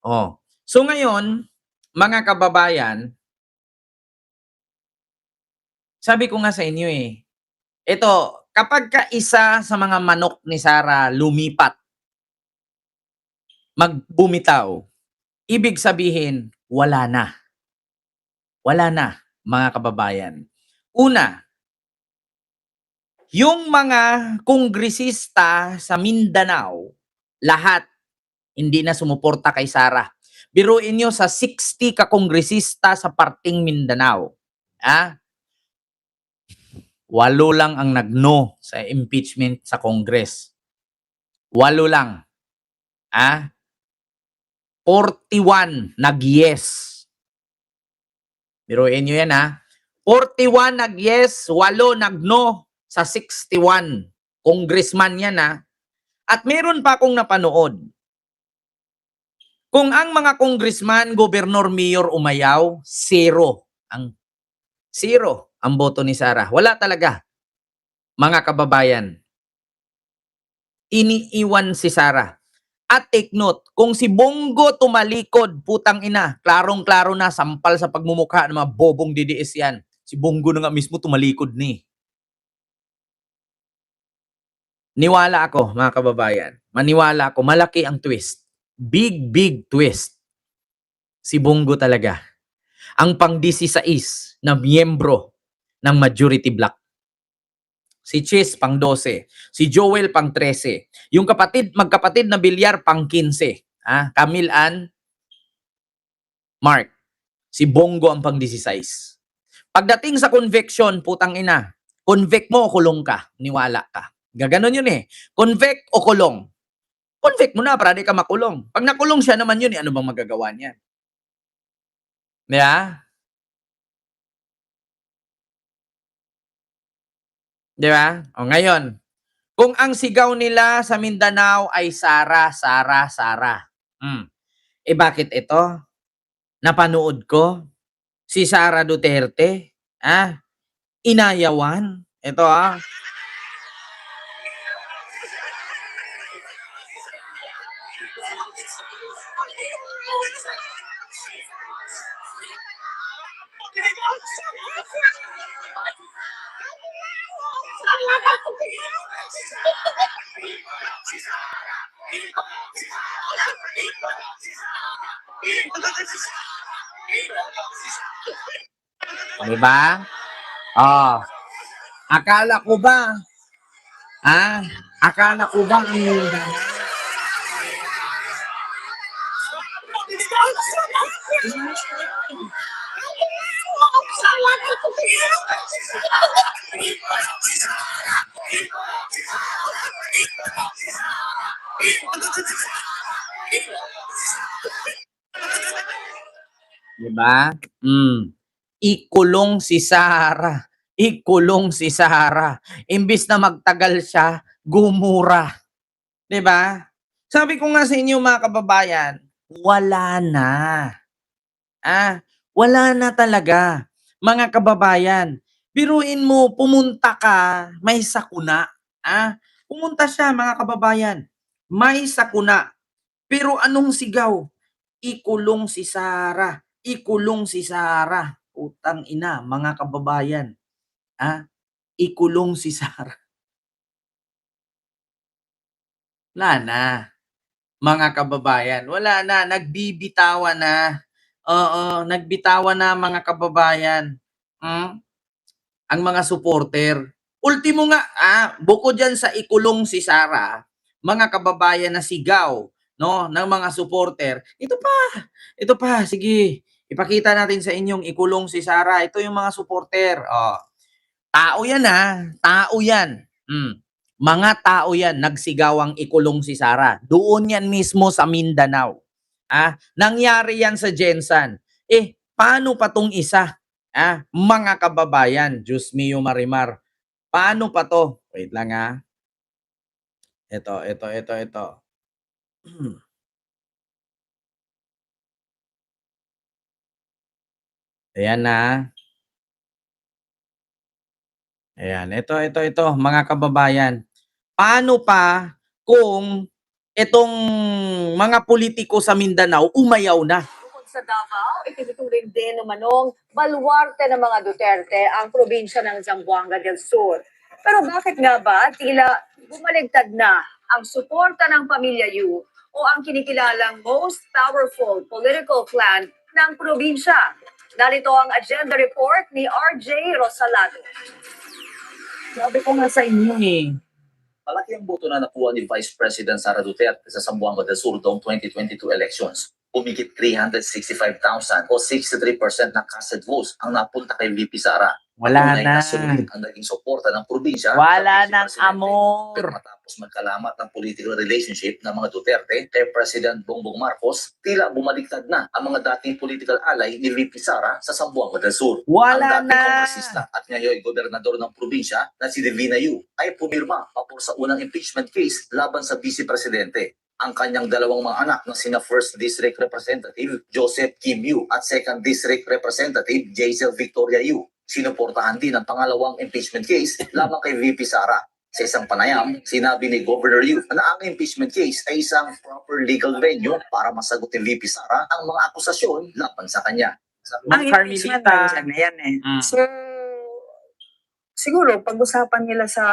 Oh. So ngayon, mga kababayan, sabi ko nga sa inyo eh, ito, kapag ka isa sa mga manok ni Sarah lumipat, magbumitaw, ibig sabihin, wala na. Wala na, mga kababayan. Una, yung mga kongresista sa Mindanao, lahat hindi na sumuporta kay Sarah. Biruin nyo sa 60 kakongresista sa parting Mindanao. Ah, 8 lang ang nagno sa impeachment sa Congress. 8 lang. Ah, 41 nag-yes. Biruin nyo yan ha. 41 nag-yes, 8 nag-no sa 61. Congressman yan ha. At meron pa akong napanood. Kung ang mga congressman, gobernador, mayor umayaw, zero ang boto ni Sarah. Wala talaga, mga kababayan. Iniiwan si Sarah. At take note, kung si Bongo tumalikod, putang ina, klarong-klaro na, sampal sa pagmumukha ng mga bobong DDS yan. Si Bongo na nga mismo tumalikod ni. Niwala ako, mga kababayan. Maniwala ako, malaki ang twist. Big, big twist. Si Bongo talaga. Ang pang-16 na miyembro ng majority bloc. Si Chis pang 12, si Joel pang 13, yung magkapatid na Bilyar pang 15, Camille Ann, Mark, si Bongo ang pang 16. Pagdating sa conviction, putang ina, convict mo o kulong ka, niwala ka. Gaganon yun eh. Convict o kulong. Convict mo na para di ka makulong. Pag nakulong siya naman yun, ano bang magagawa niya? Yeah? Di ba? O ngayon, kung ang sigaw nila sa Mindanao ay Sara, Sara, Sara. Bakit ito? Napanood ko si Sara Duterte, inayawan. Ito Di ba? Oh, akala ko ba, akala ko ba ang di ba? Ikulong si Sara. Ikulong si Sara. Imbis na magtagal siya, gumura. Di ba? Sabi ko nga sa inyo mga kababayan, wala na. Wala na talaga. Mga kababayan, biruin mo, pumunta ka, may sakuna. Pumunta siya mga kababayan, may sakuna. Pero anong sigaw? Ikulong si Sara. Ikulong si Sara. Utang ina, mga kababayan. Ikulong si Sara. Wala na. Mga kababayan, wala na. Nagbibitawan na. Oo, nagbitawan na mga kababayan. Ang mga supporter. Ultimo nga, bukod dyan sa ikulong si Sara, mga kababayan na sigaw, no, ng mga supporter, ito pa, sige, ipakita natin sa inyong ikulong si Sara. Ito yung mga supporter. Tao yan tao yan. Mga tao yan, nagsigawang ikulong si Sara. Doon yan mismo sa Mindanao. Nangyari yan sa Jensan. Paano pa tong isa? Mga kababayan, Diyos mio Marimar. Paano pa to? Wait lang Ito. Ayan Ayan, ito, mga kababayan. Paano pa kung itong mga politiko sa Mindanao umayaw na. Bukod sa Davao, itinuturing din umanong baluarte ng mga Duterte ang probinsya ng Zamboanga del Sur. Pero bakit nga ba tila bumaligtad na ang suporta ng Pamilya Yu o ang kinikilalang most powerful political clan ng probinsya? Narito ang agenda report ni RJ Rosalado. Sabi ko nga sa inyo eh. Malaki ang boto na nakuha ni Vice President Sara Duterte sa Zamboanga del Sur noong 2022 elections. Humigit 365,000 o 63% ng casted votes ang napunta kay VP Sara. Wala Tunay na. sulit ang naging suporta ng probinsya. Wala sa nang vice-presidente. amor. Pero matapos magkalamat ang political relationship ng mga Duterte kay President Bongbong Marcos, tila bumaliktad na ang mga dating political ally ni VP Sara sa Zamboanga del Sur. Wala Ang dating na. kongresista at ngayon gobernador ng probinsya na si Divina Yu ay pumirma papor sa unang impeachment case laban sa vice-presidente. Ang kanyang dalawang mga anak na sina First District Representative Joseph Kim Yu at Second District Representative Jaisel Victoria Yu. Sinuportahan din ang pangalawang impeachment case laban kay VP Sara. Sa isang panayam, sinabi ni Governor Yu na ang impeachment case ay isang proper legal venue para masagot ni VP Sara ang mga akusasyon laban sa kanya. Ma'am impeachment Carmelita. nandiyan na yan eh. Mm. So, siguro pag-usapan nila sa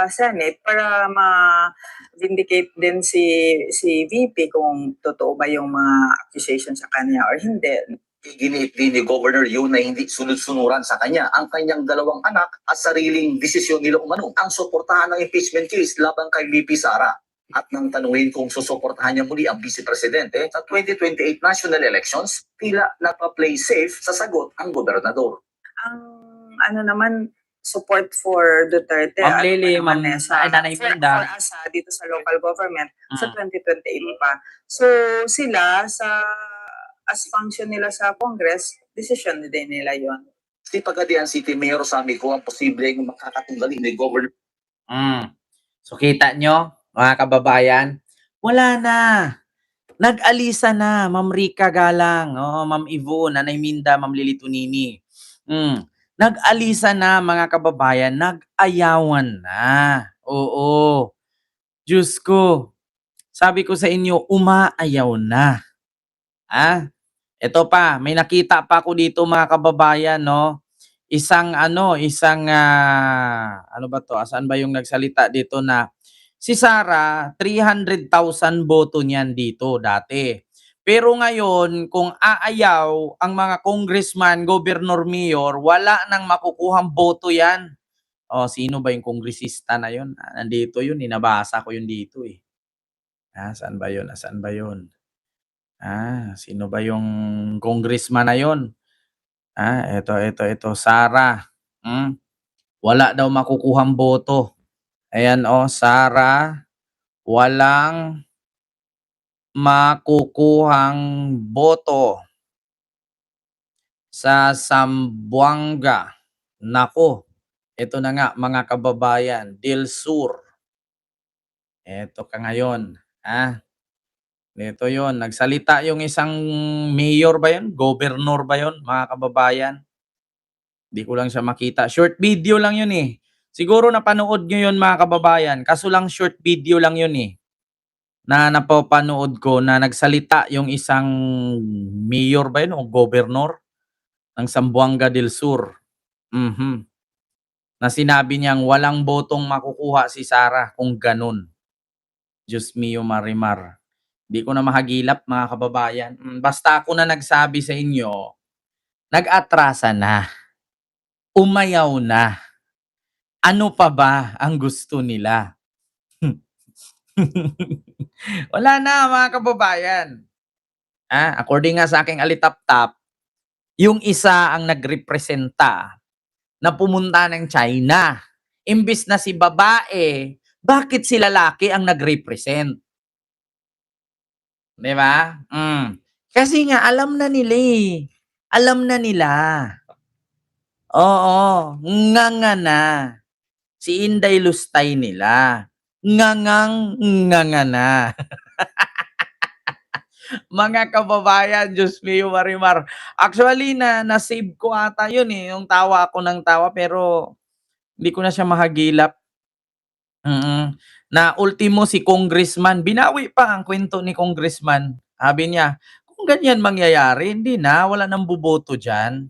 Senate para ma-vindicate din si VP kung totoo ba yung mga accusation sa kanya or hindi. Iginiit din ni Governor Yu na hindi sunod-sunuran sa kanya ang kanyang dalawang anak at sariling desisyon nila umano ang suportahan ng impeachment case laban kay VP Sara. At nang tanungin kung susuportahan niya muli ang vice-presidente sa 2028 national elections, tila nagpa-play safe sa sagot ang gobernador. Ang ano naman, support for Duterte Ma'am at Lily, naman Ma'am sa, Nanay for Minda. us dito sa local government sa Mm. 2028 pa. So, sila as function nila sa Congress, decision din nila yon. Si Pagadian City Mayor Sammy ko ang posibleng makakatunggali ni Governor Mm. So kita nyo, mga kababayan, wala na. Nag-alisa na, Ma'am Rica Galang, Ma'am Ivo, Nanay Minda, Ma'am Lily Tunini. Nag-alisa na, mga kababayan, nag-ayawan na. Oo. Diyos ko, sabi ko sa inyo, umaayaw na. Ito pa, may nakita pa ako dito, mga kababayan, no? Isang ano ba to? Saan ba yung nagsalita dito na si Sara 300,000 boto niyan dito dati. Pero ngayon, kung aayaw ang mga congressman, governor, mayor, wala nang makukuhang boto yan. Sino ba yung kongresista na yun? Nandito yun, nabasa ko yun dito eh. Saan ba yun? Saan ba yun? Sino ba yung congressman na yun? Ito, Sara. Wala daw makukuhang boto. Ayan Sara, walang makukuhang boto sa Zamboanga. Nako, ito na nga mga kababayan, Del Sur. Ito ka ngayon. Ito yon, nagsalita yung isang mayor ba yun? Governor ba yun, mga kababayan? Hindi ko lang siya makita. Short video lang yun eh. Siguro napanood nyo yun, mga kababayan. Kaso lang short video lang yun eh. Na napapanood ko na nagsalita yung isang mayor ba yun o governor ng Zamboanga del Sur. Na sinabi niyang walang botong makukuha si Sara kung ganun. Diyos mio Marimar. Hindi ko na mahagilap, mga kababayan. Basta ako na nagsabi sa inyo, nag-atrasa na. Umayaw na. Ano pa ba ang gusto nila? Wala na, mga kababayan. According nga sa aking alitap-tap, yung isa ang nagrepresenta na pumunta ng China. Imbis na si babae, bakit si lalaki ang nagrepresent? Di ba? Kasi nga, alam na nila eh. Alam na nila. Oo, nga na. Si Inday Lustay nila. Nga na. Mga kababayan, Diyos mio Marimar. Actually, na-save ko ata yun eh. Yung tawa ako ng tawa, pero hindi ko na siya mahagilap. na ultimo si congressman, binawi pa ang kwento ni congressman. Sabi niya, kung ganyan mangyayari, hindi na, wala nang buboto dyan.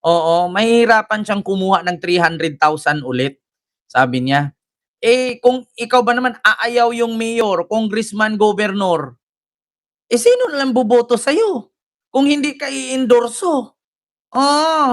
Oo, mahihirapan siyang kumuha ng 300,000 ulit, sabi niya. Eh, kung ikaw ba naman aayaw yung mayor, congressman, governor, eh sino na lang boboto sa'yo? Kung hindi ka i-endorso. Oo.